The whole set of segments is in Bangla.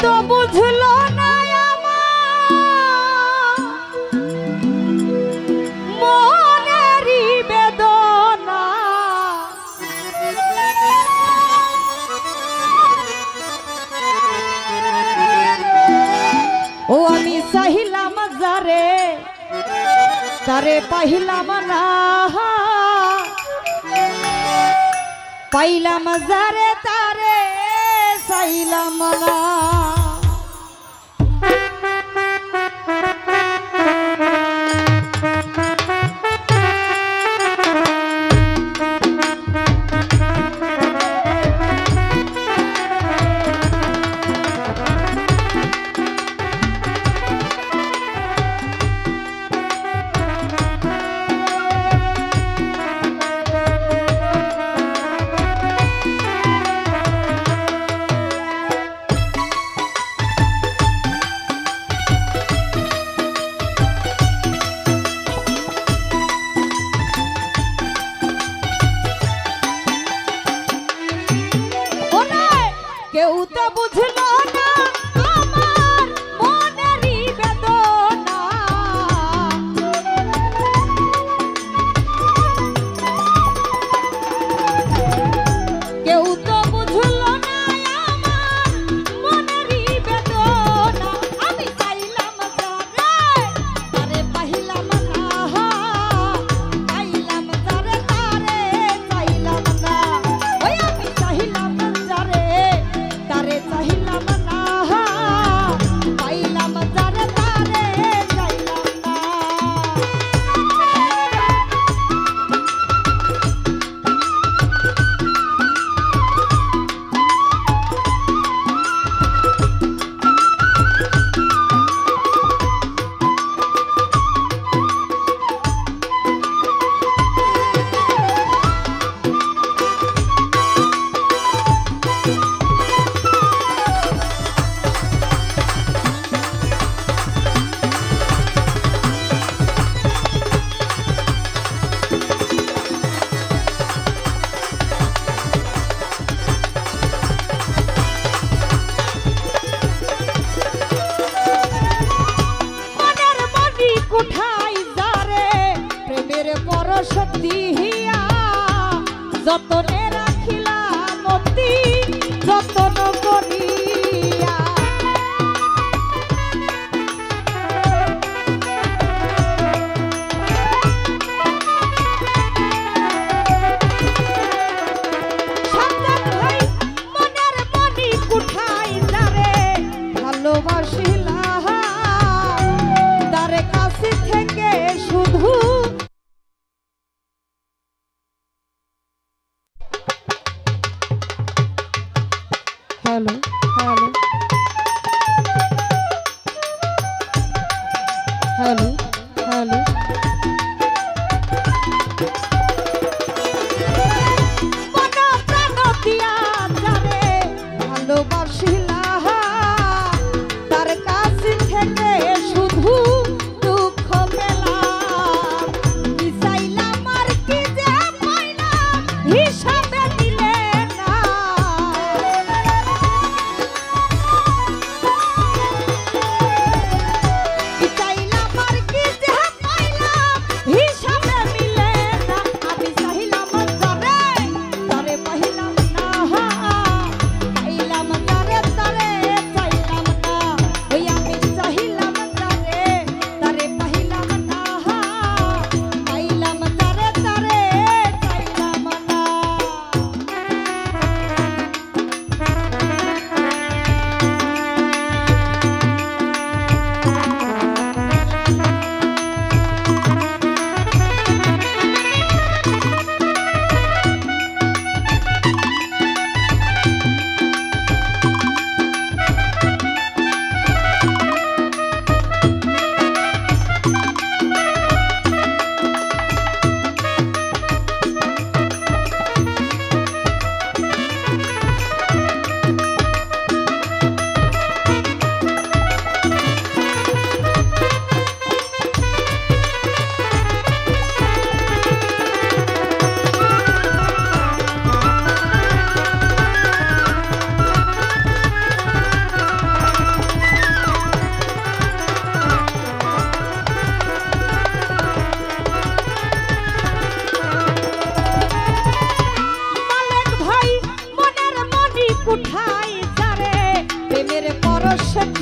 তো বুঝলো না আমার মনেরই বেদনা। ও আমি চাহিলাম যারে তারে পাইলাম না, পাইলাম যারে তারে চাইলাম না। কেউ তো বুঝলো না আমার মনেরই বেদনা। কেউ তো বুঝলো না আমার মনেরই বেদনা। আমি চাইলাম যারে তারে পাইলাম না, পাইলাম যারে তারে চাইলাম না। ওই আমি চাইলাম যারে তারে চাইলাম না, পাইলাম যারে তারে চাইলাম না। কোঠায় যারে প্রেমের পরশ দিহিয়া যতনে রাখিলাম অতি যতন করিয়া। সন্তান ভাই মনের মনি কোঠায় যারে ভালোবাসিলাম তারে কাছে থেকে শুধু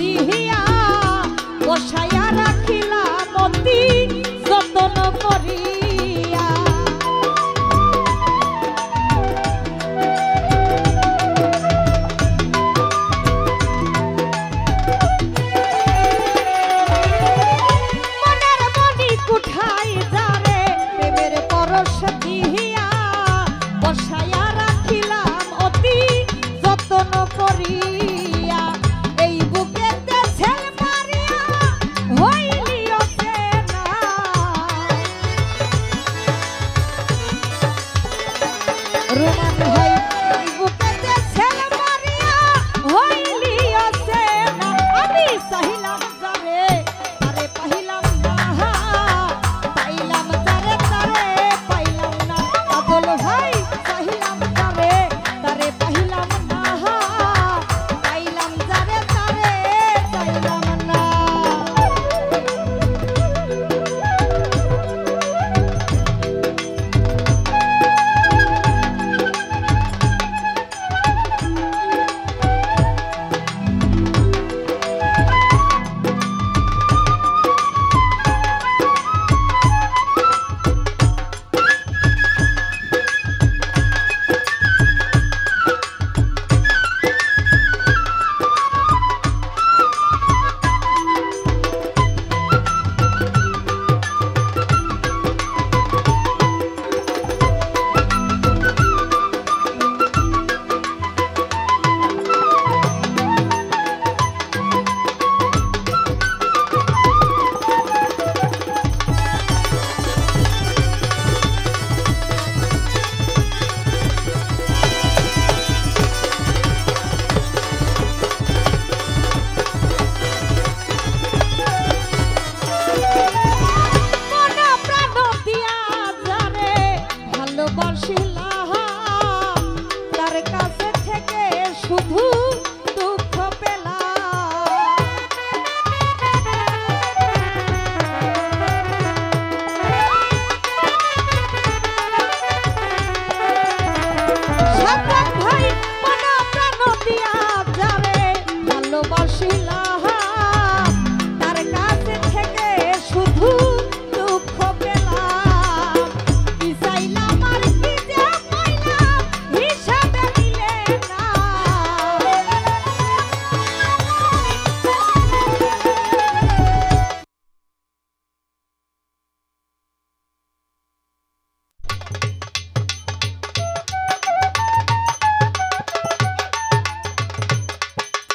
দিয়া বসাইয়া রাখিলাম অতি যতন করিয়া। মনের মনি কুঠাই যারে প্রেমের পরশ দিয়া বসাইয়া রাখিলাম অতি যতন করিয়া। এই বুকেতে ছেল মারিয়া হইলিও চেনা, রোমান ভাই এই বুকেতে ছেল মারিয়া হইলিও চেনা। আমি চাহিলাম যারে তারে পাইলাম না, পাইলাম যারে তারে পাইলাম না। কাজল ভাই চাহিলাম যারে তারে পাইলাম না, পাইলাম যারে তারে পাইলাম না। তার কাছে থেকে শুধু দুঃখ পেলাম। সাধক ভাই মন প্রাণ দিয়া যারে ভালোবাসিলাম তার কাছে থেকে শুধু দুঃখ পেলাম। কি চাইলাম আর কি যে পাইলাম হিসাবে মিলে না।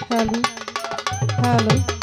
Hello hello